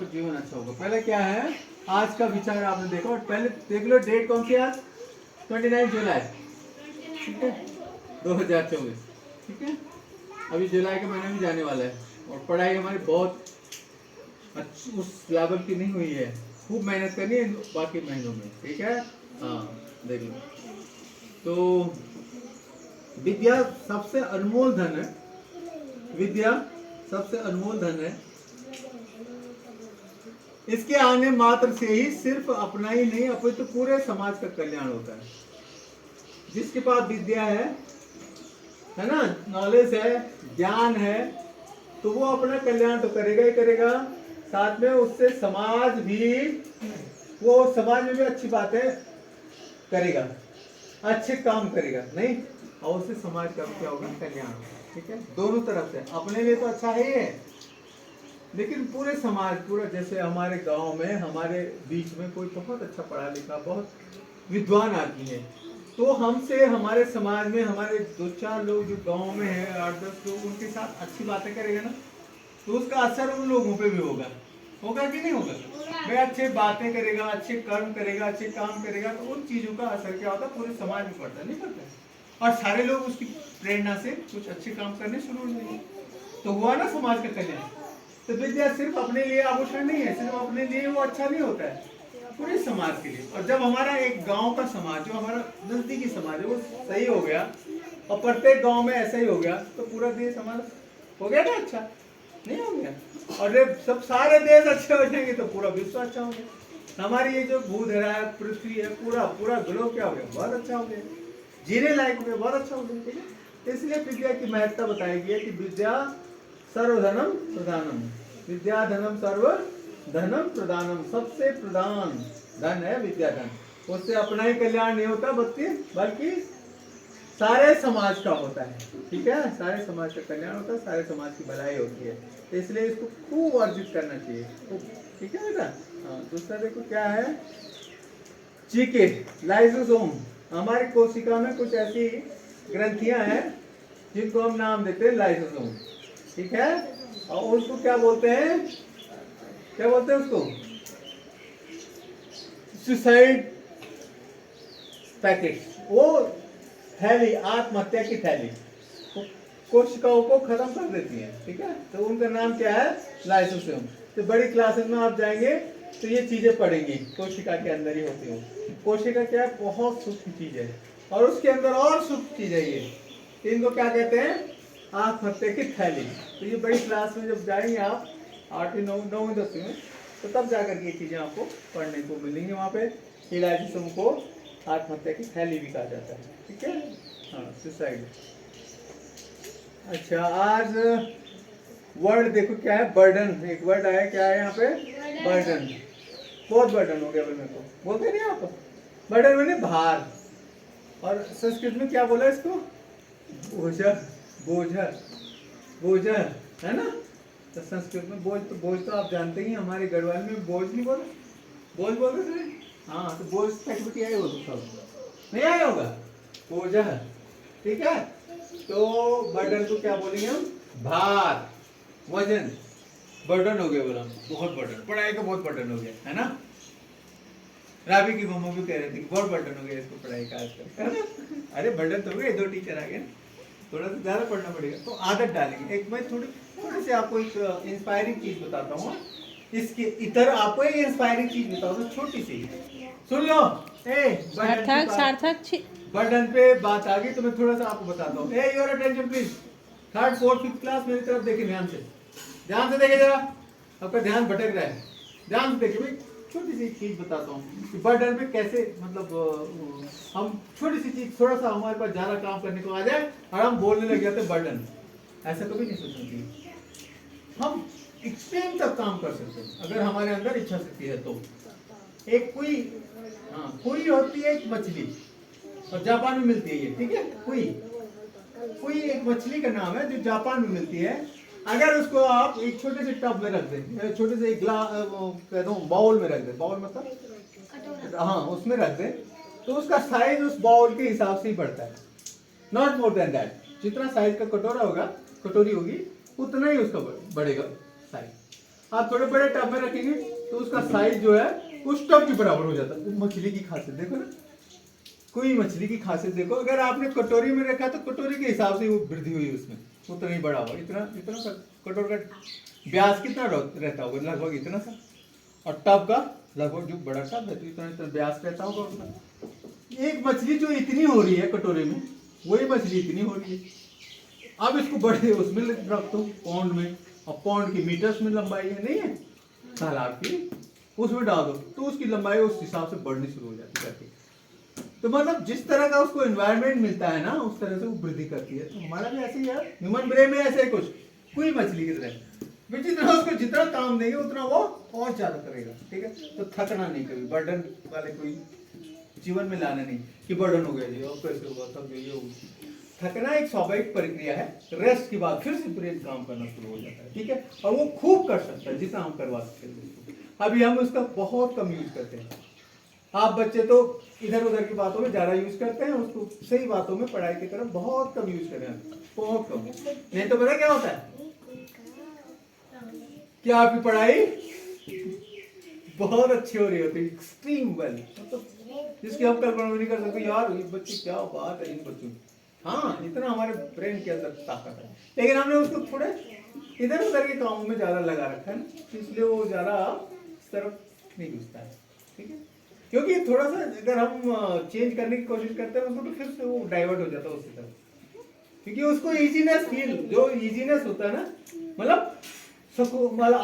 आपका जीवन अच्छा होगा। पहले क्या है, आज का विचार आपने देखा, और पहले देख लो डेट कौन सी है आज, 29 जुलाई, ठीक है, 2024, ठीक है। अभी जुलाई का महीना भी जाने वाला है, और पढ़ाई हमारी बहुत अच्छी उस लेवल की नहीं हुई है, खूब मेहनत करनी है बाकी महीनों में, ठीक है। हाँ देख लो, तो विद्या सबसे अनमोल धन है, विद्या सबसे अनमोल धन है। इसके आने मात्र से ही सिर्फ अपना ही नहीं अपितु तो पूरे समाज का कल्याण होता है। जिसके पास विद्या है ना, नॉलेज है, ज्ञान है, तो वो अपना कल्याण तो करेगा ही करेगा, साथ में उससे समाज भी, वो समाज में भी अच्छी बातें करेगा, अच्छे काम करेगा नहीं, और उससे समाज का क्या होगा, कल्याण होगा, ठीक है। दोनों तरफ से, अपने लिए तो अच्छा है ये, लेकिन पूरे समाज, पूरा, जैसे हमारे गांव में, हमारे बीच में कोई बहुत अच्छा पढ़ा लिखा, बहुत विद्वान आदमी है, तो हमसे हमारे समाज में हमारे 2-4 लोग जो गांव में है, 8-10 लोग, उनके साथ अच्छी बातें करेगा ना, तो उसका असर उन लोगों पे भी होगा, होगा कि नहीं होगा। वे अच्छे बातें करेगा, अच्छे कर्म करेगा, अच्छे काम करेगा, तो उन चीजों का असर क्या होता है, पूरे समाज में पड़ता नहीं पड़ता, और सारे लोग उसकी प्रेरणा से कुछ अच्छे काम करने शुरू हो जाएंगे, तो हुआ ना समाज का कल्याण। तो विद्या सिर्फ अपने लिए आभूषण नहीं है, सिर्फ अपने लिए वो अच्छा नहीं होता है, पूरे समाज के लिए। और जब हमारा एक गांव का समाज, जो हमारा नजदीकी समाज है, वो सही हो गया, और प्रत्येक गांव में ऐसा ही हो गया, तो पूरा देश हमारा हो गया ना अच्छा, नहीं हो गया। और जब सब सारे देश अच्छे हो जाएंगे तो पूरा विश्व अच्छा हो गया। हमारी ये जो भूधरा है, पृथ्वी है, पूरा पूरा ग्लोब क्या हो गया, बहुत अच्छा हो गया, जीने लायक हो गया, बहुत अच्छा हो गया, ठीक है। इसलिए विद्या की महत्ता बताई गई है कि विद्या सर्वधनम प्रधानम, विद्या धनम सर्व धनम प्रधानम, सबसे प्रधान धन है विद्या धन। उससे अपना ही कल्याण नहीं होता, बल्कि सारे समाज का होता है, ठीक है, सारे समाज का कल्याण होता है, सारे समाज की भलाई होती है, तो इसलिए इसको खूब अर्जित करना चाहिए, ठीक है बेटा। हाँ, दूसरा देखो क्या है, चीके लाइसोसोम, हमारी कोशिका में कुछ ऐसी ग्रंथियां हैं जिनको हम नाम देते हैं लाइसोसोम, ठीक है, और उसको क्या बोलते हैं, क्या बोलते हैं उसको, सुसाइड पैकेट, वो थैली, आत्महत्या की थैली, कोशिकाओं को खत्म कर देती है, ठीक है, तो उनका नाम क्या है, लाइसोसोम। तो बड़ी क्लासेस में आप जाएंगे तो ये चीजें पढ़ेंगी, कोशिका के अंदर ही होती हैं। कोशिका क्या है, बहुत सूक्ष्म चीज है, और उसके अंदर और सूक्ष्म चीज है ये, इनको क्या कहते हैं, आत्महत्या की थैली। तो ये बड़ी क्लास में जब जाएंगे आप, 8वीं 9वीं 10वीं में, तो तब जाकर के ये चीजें आपको पढ़ने को मिलेंगी वहाँ पे, लाइसोसोम को आत्महत्या की थैली भी कहा जाता है, ठीक है। हाँ, सुसाइड। अच्छा, आज वर्ड देखो क्या है, बर्डन, एक वर्ड आया, क्या है यहाँ पे, बर्डन, बहुत बर्डन हो गया मेरे को, बोलते नहीं आप, बर्डन मैंने भार, और संस्कृत में क्या बोला इसको, बोझ, बोझ, बोझ है ना, तो संस्कृत में बोझ तो आप जानते ही, हमारे गढ़वाल में बोझ नहीं बोला, बोझ बोलते थे। हाँ, तो बोझ फैक्ट्री आए हो तो सब नहीं आया होगा, बोझ, ठीक है। तो बर्डन को क्या बोलेंगे हम, भार, वजन, बर्डन हो गया, बोला बहुत बर्डन, पढ़ाई का बहुत बर्डन हो गया, है ना। राबी की मम्मा भी कह रही थी बहुत बर्डन हो गया इसको पढ़ाई का आजकल, है ना। अरे बर्डन तो हो गया, 2 टीचर आ गए, थोड़ा सा ज्यादा पढ़ना पड़ेगा, तो आदत डालेंगे। एक मैं थोड़ी सी आपको एक इंस्पायरिंग चीज बताता हूँ, इसके इतर आपको एक इंस्पायरिंग चीज बताता हूँ, छोटी सी, सुन लो। सार्थक बर्डन पे बात आ गई तो मैं थोड़ा सा आपको बताता हूँ। Your attention please, 3rd 4th 5th class मेरी तरफ देखे, ध्यान से देखे जरा, आपका ध्यान भटक रहा है, ध्यान से देखे। भाई छोटी सी चीज बताता हूँ कि बर्डन पे कैसे, मतलब हम छोटी सी चीज, थोड़ा सा हमारे पास ज्यादा काम करने को आ जाए और हम बोलने लग जाते बर्डन, ऐसा कभी नहीं सोचना चाहिए। हम एक्सट्रीम तक काम कर सकते हैं अगर हमारे अंदर इच्छा शक्ति है तो। एक कोई, हाँ, कोई होती है एक मछली, और जापान में मिलती है ये, ठीक है, कोई एक मछली का नाम है जो जापान में मिलती है। अगर उसको आप एक छोटे से टब में रख दें, छोटे से एक कह दो बाउल में रख दें, बाउल मतलब हाँ, उसमें रख दें, तो उसका साइज उस बाउल के हिसाब से ही बढ़ता है, नॉट मोर देन दैट। जितना साइज का कटोरा होगा, कटोरी होगी, उतना ही उसका बढ़ेगा साइज। आप थोड़े बड़े टब में रखेंगे तो उसका साइज जो है उस टब के बराबर हो जाता है। मछली की खासियत देखो ना, कोई मछली की खासियत देखो, अगर आपने कटोरी में रखा तो कटोरी के हिसाब से वो वृद्धि हुई उसमें, उतना ही बड़ा हुआ। इतना इतना सा कटोर का व्यास कितना रहता होगा, लगभग इतना सा, और टब का लगभग जो बड़ा टब है तो इतना इतना व्यास रहता होगा उसका। एक मछली जो इतनी हो रही है कटोरे में, वही मछली इतनी हो रही है। अब इसको बड़े उसमें रख दो पौंड में, और पौंड की मीटर्स में लंबाई है नहीं है तालाब की, उसमें डाल दो तो उसकी लंबाई उस हिसाब से बढ़नी शुरू हो जाती है। तो मतलब जिस तरह का उसको एनवायरनमेंट मिलता है ना, उस तरह से वो वृद्धि करती है। तो हमारा भी ऐसे ही है, ह्यूमन ब्रेन में ऐसे ही कुछ, कोई मछली की तरह, जितना उसको जितना काम देंगे उतना वो और ज्यादा करेगा। ठीक है, तो थकना नहीं, कभी बर्डन वाले कोई जीवन में लाना नहीं कि बर्डन हो गया जी और कैसे होगा, थक गई हो। थकना एक स्वाभाविक प्रक्रिया है, रेस्ट के बाद फिर से ब्रेन काम करना शुरू हो जाता है। ठीक है, और वो खूब कर सकता है जितना हम करवा सकते हैं। अभी हम उसका बहुत कम यूज करते हैं। आप बच्चे तो इधर उधर की बातों में ज्यादा यूज करते हैं, उसको सही बातों में पढ़ाई की तरफ बहुत कम यूज करें, बहुत कम। नहीं तो पता क्या होता है, क्या आपकी पढ़ाई बहुत अच्छी हो रही होती है, एक्सट्रीम वेल, मतलब जिसकी हम कल्पना भी नहीं कर सकते। यार ये बच्चे क्या बात है इन बच्चों की, हाँ इतना हमारे ब्रेन के अंदर ताकत है, लेकिन हमने उसको थोड़े इधर उधर के कामों में ज्यादा लगा रखा है ना, इसलिए वो ज्यादा इस तरफ नहीं घुसता है। ठीक है, क्योंकि थोड़ा सा अगर हम चेंज करने की कोशिश करते हैं उसको, तो फिर से वो डाइवर्ट हो जाता है उसकी तरफ, क्योंकि उसको इजीनेस फील, जो इजीनेस होता है ना, मतलब सबको मतलब